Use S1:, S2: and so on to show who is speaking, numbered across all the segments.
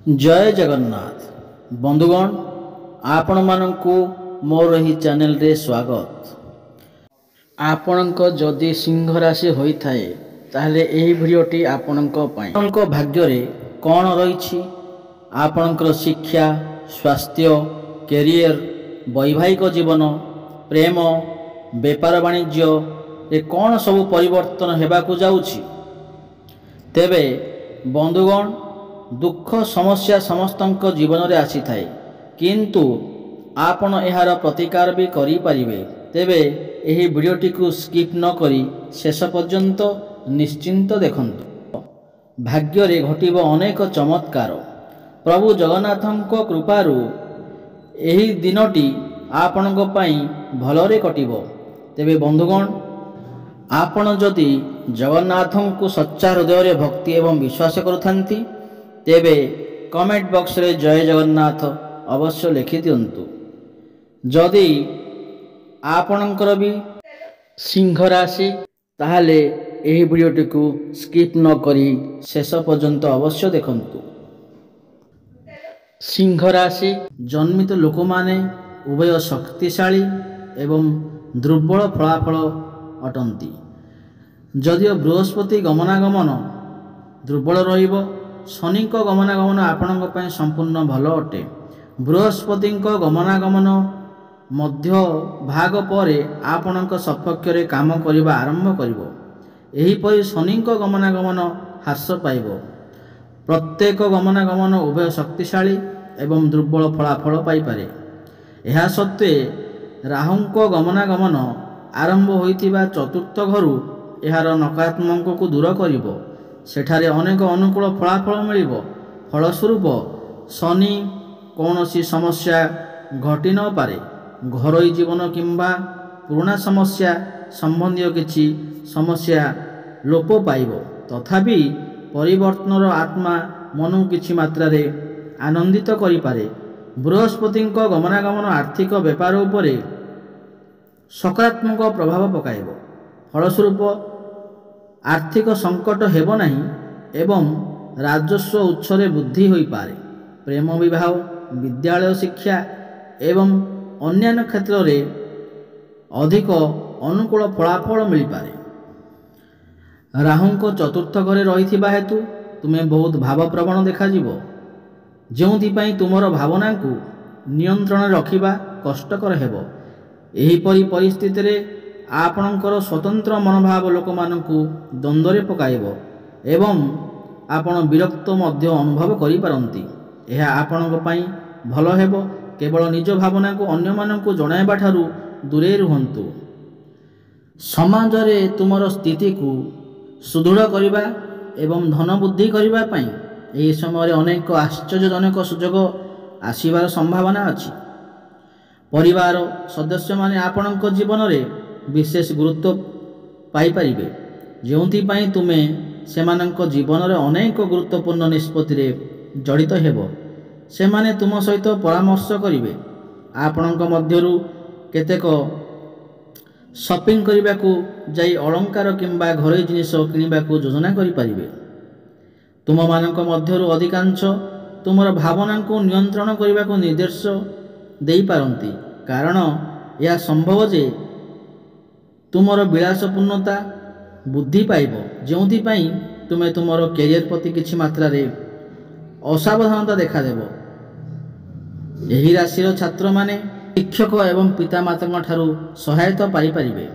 S1: जय जगन्नाथ बंधुगण आपण मानकु मोर ही चैनल रे स्वागत। आपणक जदि सिंह राशि होइथाए ताहले एही भिडियोटी आपणक पई। आपणक भाग्य रे कोन रहिछि आपणकर शिक्षा स्वास्थ्य कैरियर वैवाहिक जीवन प्रेम व्यापार वाणिज्य रे कोन सब परिवर्तन हेबाकु जाउछि। तेबे बंधुगण दुख समस्या समस्तक जीवन में आसी थाए किंतु आपण एहार प्रतिकार भी करि परिबे। तेबे एही वीडियोटी को स्किप न करी शेष पर्यंत निश्चिंत देखंतु। भाग्य रे घटिबो अनेक चमत्कार। प्रभु जगन्नाथक कृपारु एही दिनटी आपणक पई भलरे कटिबो। तेबे बंधुगण आपण जदि जगन्नाथं को सच्चा हृदय रे भक्ति एवं विश्वास करुथांती तेबे कमेंट बॉक्स रे जय जगन्नाथ अवश्य लिखि दियंतु। जदि आपणकर भी सिंह राशि ताहले एही वीडियोटी को स्किप न करी शेष पर्यंत अवश्य देखंतु। सिंह राशि जन्मित लोक माने उभय शक्तिशाली एवं दुर्बल फलाफल अटंती। जदिओ बृहस्पति गमनागमन दुर्बल रहिबो शनि गमनागमन आपणक पई संपूर्ण भल अटे। बृहस्पति गमनागमन मध्य भाग पर आपणक सपक्ष रे काम करिबा आरंभ करिवो। एही परि शनि गमनागमन ह्रास पाइबो। प्रत्येक गमनागमन उभय शक्तिशाली एवं दुर्बल फलाफल पाई पारे। एहा सत्वे राहुंक गमनागमन आरंभ होइतिबा चतुर्थ घरु एहार नकारात्मक को दूर करिवो। सेठारे अनेक अनुकूल फलाफल मिलिबो। फलस्वरूप शनि कौनसी समस्या घटी न पारे। घरोई जीवन किंबा पुराना समस्या संबंधी किछि समस्या लोप पाइबो। तथापि परिवर्तनर आत्मा मनु किछि मात्रा रे आनंदित करि पारे। बृहस्पति गमनागमन आर्थिक व्यापार उपरे सकारात्मक प्रभाव पकाइबो। फलस्वरूप आर्थिक संकट हेबो नहीं एवं राजस्व उत्सरे वृद्धि होई पारे। प्रेम विवाह विद्यालय शिक्षा एवं अन्यान्य क्षेत्र रे अधिक अनुकूल फलाफल मिल पारे। राहुंक चतुर्थ घरे रहिथिबा हेतु तुमे बहुत भावप्रवण देखाजिबो। जोंथिपाई तुमर भावना को नियंत्रण रखिबा कष्टकर हेबो। एही परि परिस्थिति रे आपणकर स्वतंत्र मनोभाव लोक मानकु द्वंद्वरे पकाइबो एवं आपण विरक्त मध्य अनुभव करि पारंती। एहा आपणक पई भल हेबो। केवल निज भावना को अन्य मानकु जणाइबा ठारू दूरे रुहंतु। समाज रे तुमर स्थिति को सुदृढ़ करिबा एवं धन बुद्धि करिबा पई एही समय अनेक आश्चर्यजनक सुयोग आसीबार संभावना अछि। परिवार सदस्य माने आपणक जीवन रे विशेष गुरुत्व पाई परिबे। जोंथिपाई तुमे सेमानक जीवन रे अनेक गुरुत्वपूर्ण निष्पत्ति रे जड़ित हेबो। सेमाने तुम सहित परामर्श करिवे। आपणक मध्यरु केतेक शॉपिंग करिबाकू जाई अलंकार किंबा घरोई जिनिस किनिबाकू योजना करि परिबे। तुम मानक मध्यरु अधिकांश तुमर भावना को नियंत्रण करिबाकू निर्देश देई पारंती। कारण यह संभव जे तुमर विलासपूर्णता बुद्धि पाइब। जोंथिपाई तुमे तुमर कैरियर प्रति किछि मात्रा रे असावधानता देखा देबो। एही राशिर छात्र माने शिक्षक एवं पितामाता ठारू सहायता पाई परिबे।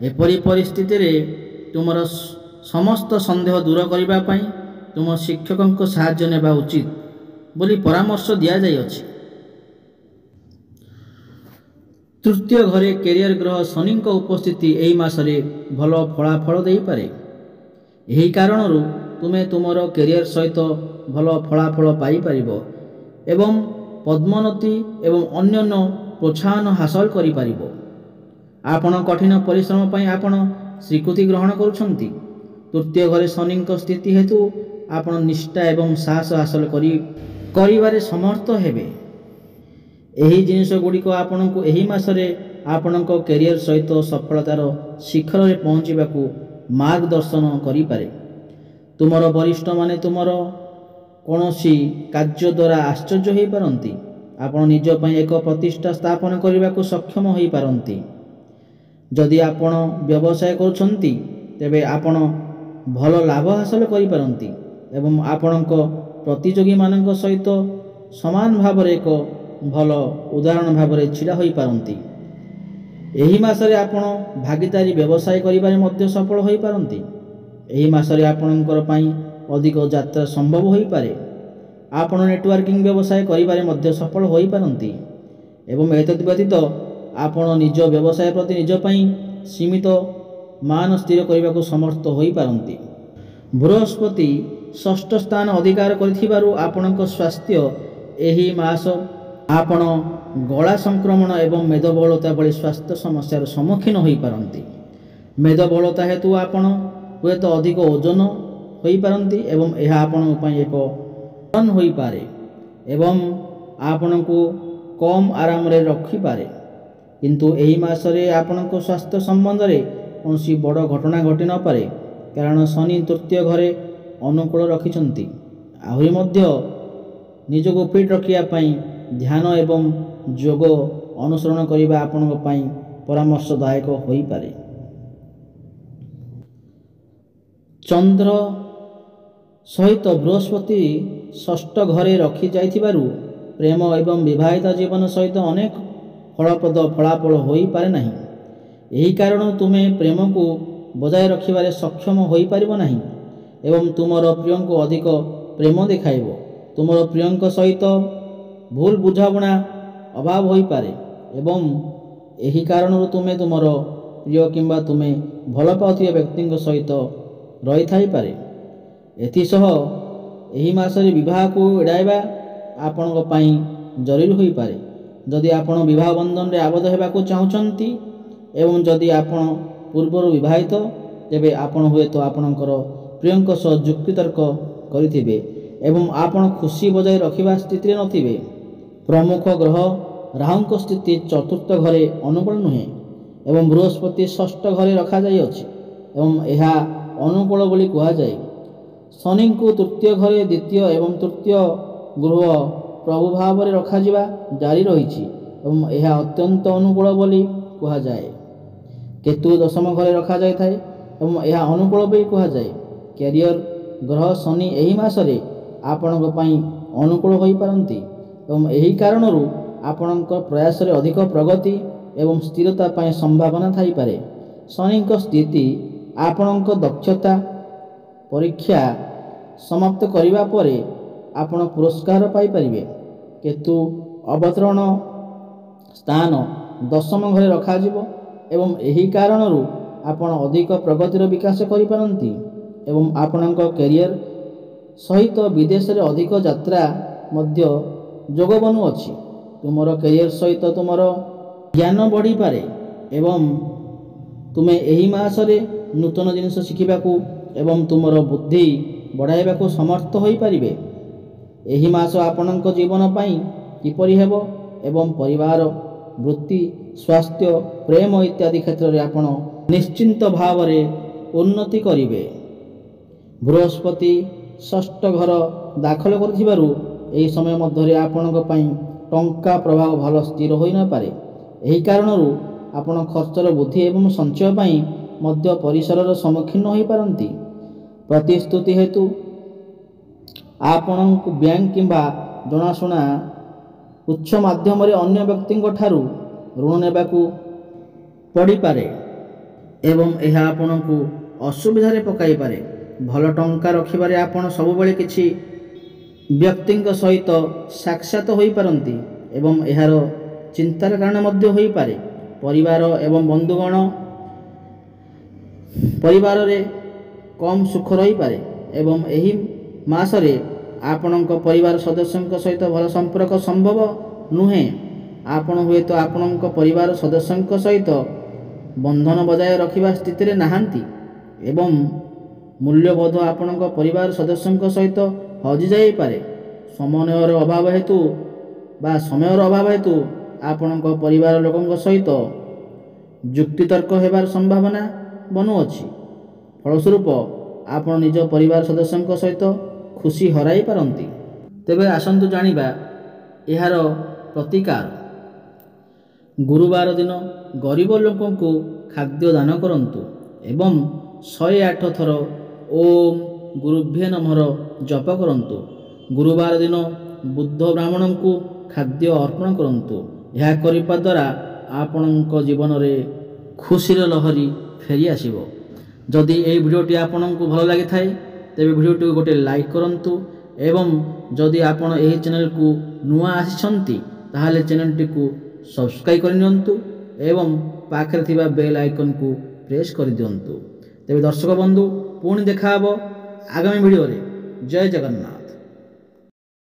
S1: एपरि परिस्थिति रे तुमर समस्त संदेह दूर करिबा पई तुम शिक्षकक सहायता नेबा उचित बोली परामर्श दिया जाय अछि। तृतीय घरे कैरियर ग्रह शनि उपस्थिति एही मासरे भल फलाफल देई पारे। एही कारणरू तुमे तुमर कैरियर सहित भल फलाफल पाई परिबो एवं पद्मोन्नति एवं अन्यान्य प्रोत्साहन हासिल करि परिबो। आपण कठिन परिश्रम पई आपण स्वीकृति ग्रहण करुछंती। तृतीय घरे शनि स्थिति हेतु आपण निष्ठा एवं साहस हासिल करिबारे समर्थ हेबे। एही जिनिस गुड़िक आपण को एही मासरे आपणक कैरियर सहित सफलतार शिखर रे पहुँचवाकू मार्गदर्शन करि पारे। तुमर वरिष्ठ माने तुमर କୌଣସି କାର୍ଯ୍ୟ ଦ୍ୱାରା ଆଶ୍ଚର୍ଯ୍ୟ ହୋଇପାରନ୍ତି। ଆପଣ ନିଜ ପାଇଁ ଏକ ପ୍ରତିଷ୍ଠା ସ୍ଥାପନ କରିବାକୁ ସକ୍ଷମ ହୋଇପାରନ୍ତି। ଯଦି ଆପଣ ବ୍ୟବସାୟ କରୁଛନ୍ତି ତେବେ ଆପଣ ଭଲ ଲାଭ ହାସଲ କରିପାରନ୍ତି ଏବଂ ଆପଣଙ୍କ ପ୍ରତିଯୋଗୀମାନଙ୍କ ସହିତ ସମାନ ଭାବରେ ଏକ ଭଲ ଉଦାହରଣ ଭାବରେ ଛିଡ଼ା ହୋଇପାରନ୍ତି। ଏହି ମାସରେ ଆପଣ ଭାଗିଦାରୀ ବ୍ୟବସାୟ କରିବାରେ ମଧ୍ୟ ସଫଳ ହୋଇପାରନ୍ତି। ଏହି ମାସରେ ଆପଣଙ୍କର ପାଇଁ ଅଧିକ ଯାତ୍ରା ସମ୍ଭବ ହୋଇପାରେ। ଆପଣ ନେଟୱାର୍କିଂ ବ୍ୟବସାୟ କରିବାରେ ମଧ୍ୟ ସଫଳ ହୋଇପାରନ୍ତି ଏବଂ ଏତଦ୍ ବ୍ୟତୀତ ଆପଣ ନିଜ ବ୍ୟବସାୟ ପ୍ରତି ନିଜ ପାଇଁ ସୀମିତ ମାନ ସ୍ଥିର କରିବାକୁ ସମର୍ଥ ହୋଇପାରନ୍ତି। ବୃହସ୍ପତି ଷଷ୍ଠ ସ୍ଥାନ ଅଧିକାର କରିଥିବାରୁ ଆପଣଙ୍କ ସ୍ୱାସ୍ଥ୍ୟ ଏହି ମାସ ଆପଣ ଗଳା ସଂକ୍ରମଣ ଏବଂ ମେଦବହୁଳତା ଭଳି ସ୍ୱାସ୍ଥ୍ୟ ସମସ୍ୟାର ସମ୍ମୁଖୀନ ହୋଇପାରନ୍ତି। ମେଦବହୁଳତା ହେତୁ ଆପଣ ହୁଏତ ଅଧିକ ଓଜନ ହୋଇପାରନ୍ତି ଏବଂ ଏହା ଆପଣଙ୍କ ପାଇଁ ଏକ ହୋଇପାରେ ଏବଂ ଆପଣଙ୍କୁ କମ୍ ଆରାମରେ ରଖିପାରେ। କିନ୍ତୁ ଏହି ମାସରେ ଆପଣଙ୍କ ସ୍ୱାସ୍ଥ୍ୟ ସମ୍ବନ୍ଧରେ କୌଣସି ବଡ଼ ଘଟଣା ଘଟି ନପାରେ କାରଣ ଶନି ତୃତୀୟ ଘରେ ଅନୁକୂଳ ରଖିଛନ୍ତି। ଆହୁରି ମଧ୍ୟ ନିଜକୁ ଫିଟ୍ ରଖିବା ପାଇଁ ଧ୍ୟାନ ଏବଂ ଯୋଗ ଅନୁସରଣ କରିବା ଆପଣଙ୍କ ପାଇଁ ପରାମର୍ଶଦାୟକ ହୋଇପାରେ। ଚନ୍ଦ୍ର ସହିତ ବୃହସ୍ପତି ଷଷ୍ଠ ଘରେ ରଖିଯାଇଥିବାରୁ ପ୍ରେମ ଏବଂ ବିବାହିତ ଜୀବନ ସହିତ ଅନେକ ଫଳପ୍ରଦ ଫଳାଫଳ ହୋଇପାରେ ନାହିଁ। ଏହି କାରଣରୁ ତୁମେ ପ୍ରେମକୁ ବଜାୟ ରଖିବାରେ ସକ୍ଷମ ହୋଇପାରିବ ନାହିଁ ଏବଂ ତୁମର ପ୍ରିୟଙ୍କୁ ଅଧିକ ପ୍ରେମ ଦେଖାଇବ। ତୁମର ପ୍ରିୟଙ୍କ ସହିତ ଭୁଲ ବୁଝାମଣା ଅଭାବ ହୋଇପାରେ ଏବଂ ଏହି କାରଣରୁ ତୁମେ ତୁମର ପ୍ରିୟ କିମ୍ବା ତୁମେ ଭଲ ପାଉଥିବା ବ୍ୟକ୍ତିଙ୍କ ସହିତ ରହିଥାଇପାରେ। ଏଥିସହ ଏହି ମାସରେ ବିବାହକୁ ଏଡ଼ାଇବା ଆପଣଙ୍କ ପାଇଁ ଜରୁରୀ ହୋଇପାରେ। ଯଦି ଆପଣ ବିବାହ ବନ୍ଧନରେ ଆବଦ୍ଧ ହେବାକୁ ଚାହୁଁଛନ୍ତି ଏବଂ ଯଦି ଆପଣ ପୂର୍ବରୁ ବିବାହିତ ତେବେ ଆପଣ ହୁଏତ ଆପଣଙ୍କର ପ୍ରିୟଙ୍କ ସହ ଯୁକ୍ତିତର୍କ କରିଥିବେ ଏବଂ ଆପଣ ଖୁସି ବଜାୟ ରଖିବା ସ୍ଥିତିରେ ନଥିବେ। ପ୍ରମୁଖ ଗ୍ରହ ରାହୁଙ୍କ ସ୍ଥିତି ଚତୁର୍ଥ ଘରେ ଅନୁକୂଳ ନୁହେଁ ଏବଂ ବୃହସ୍ପତି ଷଷ୍ଠ ଘରେ ରଖାଯାଇଅଛି ଏବଂ ଏହା ଅନୁକୂଳ ବୋଲି କୁହାଯାଏ। ଶନିଙ୍କୁ ତୃତୀୟ ଘରେ ଦ୍ୱିତୀୟ ଏବଂ ତୃତୀୟ ଗୃହ ପ୍ରଭୁ ଭାବରେ ରଖାଯିବା ଜାରି ରହିଛି ଏବଂ ଏହା ଅତ୍ୟନ୍ତ ଅନୁକୂଳ ବୋଲି କୁହାଯାଏ। କେତୁ ଦଶମ ଘରେ ରଖାଯାଇଥାଏ ଏବଂ ଏହା ଅନୁକୂଳ ବୋଲି କୁହାଯାଏ। କ୍ୟାରିୟର ଗ୍ରହ ଶନି ଏହି ମାସରେ ଆପଣଙ୍କ ପାଇଁ ଅନୁକୂଳ ହୋଇପାରନ୍ତି ଏବଂ ଏହି କାରଣରୁ ଆପଣଙ୍କ ପ୍ରୟାସରେ ଅଧିକ ପ୍ରଗତି ଏବଂ ସ୍ଥିରତା ପାଇଁ ସମ୍ଭାବନା ଥାଇପାରେ। ଶନିଙ୍କ ସ୍ଥିତି ଆପଣଙ୍କ ଦକ୍ଷତା ପରୀକ୍ଷା ସମାପ୍ତ କରିବା ପରେ ଆପଣ ପୁରସ୍କାର ପାଇପାରିବେ। କେତୁ ଅବତରଣ ସ୍ଥାନ ଦଶମ ଘରେ ରଖାଯିବ ଏବଂ ଏହି କାରଣରୁ ଆପଣ ଅଧିକ ପ୍ରଗତିର ବିକାଶ କରିପାରନ୍ତି ଏବଂ ଆପଣଙ୍କ କ୍ୟାରିୟର ସହିତ ବିଦେଶରେ ଅଧିକ ଯାତ୍ରା ମଧ୍ୟ ଯୋଗ ବନୁଅଛି। ତୁମର କ୍ୟାରିୟର ସହିତ ତୁମର ଜ୍ଞାନ ବଢ଼ିପାରେ ଏବଂ ତୁମେ ଏହି ମାସରେ ନୂତନ ଜିନିଷ ଶିଖିବାକୁ ଏବଂ ତୁମର ବୁଦ୍ଧି ବଢ଼ାଇବାକୁ ସମର୍ଥ ହୋଇପାରିବେ। ଏହି ମାସ ଆପଣଙ୍କ ଜୀବନ ପାଇଁ କିପରି ହେବ ଏବଂ ପରିବାର, ବୃତ୍ତି, ସ୍ୱାସ୍ଥ୍ୟ, ପ୍ରେମ ଇତ୍ୟାଦି କ୍ଷେତ୍ରରେ ଆପଣ ନିଶ୍ଚିନ୍ତ ଭାବରେ ଉନ୍ନତି କରିବେ। ବୃହସ୍ପତି ଷଷ୍ଠ ଘର ଦାଖଲ କରୁଥିବାରୁ ଏହି ସମୟ ମଧ୍ୟରେ ଆପଣଙ୍କ ପାଇଁ ଟଙ୍କା ପ୍ରବାହ ଭଲ ସ୍ଥିର ହୋଇନପାରେ। ଏହି କାରଣରୁ ଆପଣ ଖର୍ଚ୍ଚର ବୃଦ୍ଧି ଏବଂ ସଞ୍ଚୟ ପାଇଁ ମଧ୍ୟ ପରିସରର ସମ୍ମୁଖୀନ ହୋଇପାରନ୍ତି। ପ୍ରତିଶ୍ରୁତି ହେତୁ ଆପଣଙ୍କୁ ବ୍ୟାଙ୍କ କିମ୍ବା ଜଣାଶୁଣା ଉତ୍ସ ମାଧ୍ୟମରେ ଅନ୍ୟ ବ୍ୟକ୍ତିଙ୍କ ଠାରୁ ଋଣ ନେବାକୁ ପଡ଼ିପାରେ ଏବଂ ଏହା ଆପଣଙ୍କୁ ଅସୁବିଧାରେ ପକାଇପାରେ। ଭଲ ଟଙ୍କା ରଖିବାରେ ଆପଣ ସବୁବେଳେ କିଛି ବ୍ୟକ୍ତିଙ୍କ ସହିତ ସାକ୍ଷାତ ହୋଇପାରନ୍ତି ଏବଂ ଏହାର ଚିନ୍ତାର କାରଣ ମଧ୍ୟ ହୋଇପାରେ। ପରିବାର ଏବଂ ବନ୍ଧୁଗଣ ପରିବାରରେ କମ୍ ସୁଖ ରହିପାରେ ଏବଂ ଏହି ମାସରେ ଆପଣଙ୍କ ପରିବାର ସଦସ୍ୟଙ୍କ ସହିତ ଭଲ ସମ୍ପର୍କ ସମ୍ଭବ ନୁହେଁ। ଆପଣ ହୁଏତ ଆପଣଙ୍କ ପରିବାର ସଦସ୍ୟଙ୍କ ସହିତ ବନ୍ଧନ ବଜାୟ ରଖିବା ସ୍ଥିତିରେ ନାହାନ୍ତି ଏବଂ ମୂଲ୍ୟବୋଧ ଆପଣଙ୍କ ପରିବାର ସଦସ୍ୟଙ୍କ ସହିତ ହଜିଯାଇପାରେ। ସମନ୍ୱୟର ଅଭାବ ହେତୁ ଆପଣଙ୍କ ପରିବାର ଲୋକଙ୍କ ସହିତ ଯୁକ୍ତିତର୍କ ହେବାର ସମ୍ଭାବନା ବନୁଅଛି। ଫଳସ୍ୱରୂପ ଆପଣ ନିଜ ପରିବାର ସଦସ୍ୟଙ୍କ ସହିତ ଖୁସି ହରାଇ ପାରନ୍ତି। ତେବେ ଆସନ୍ତୁ ଜାଣିବା ଏହାର ପ୍ରତିକାର। ଗୁରୁବାର ଦିନ ଗରିବ ଲୋକଙ୍କୁ ଖାଦ୍ୟ ଦାନ କରନ୍ତୁ ଏବଂ 108 ଥର ଓମ୍ ଗୁରୁଭ୍ୟେ ନମଃର ଜପ କରନ୍ତୁ। ଗୁରୁବାର ଦିନ ବୁଦ୍ଧ ବ୍ରାହ୍ମଣଙ୍କୁ ଖାଦ୍ୟ ଅର୍ପଣ କରନ୍ତୁ। ଏହା କରିବା ଦ୍ୱାରା ଆପଣଙ୍କ ଜୀବନରେ ଖୁସିର ଲହରୀ ଫେରି ଆସିବ। ଯଦି ଏହି ଭିଡ଼ିଓଟି ଆପଣଙ୍କୁ ଭଲ ଲାଗିଥାଏ ତେବେ ଭିଡ଼ିଓଟିକୁ ଗୋଟିଏ ଲାଇକ୍ କରନ୍ତୁ ଏବଂ ଯଦି ଆପଣ ଏହି ଚ୍ୟାନେଲକୁ ନୂଆ ଆସିଛନ୍ତି ତାହେଲେ ଚ୍ୟାନେଲଟିକୁ ସବସ୍କ୍ରାଇବ୍ କରିନିଅନ୍ତୁ ଏବଂ ପାଖରେ ଥିବା ବେଲ୍ ଆଇକନ୍କୁ ପ୍ରେସ୍ କରିଦିଅନ୍ତୁ। ତେବେ ଦର୍ଶକ ବନ୍ଧୁ ପୁଣି ଦେଖା ହେବ ଆଗାମୀ ଭିଡ଼ିଓରେ। ଜୟ ଜଗନ୍ନାଥ।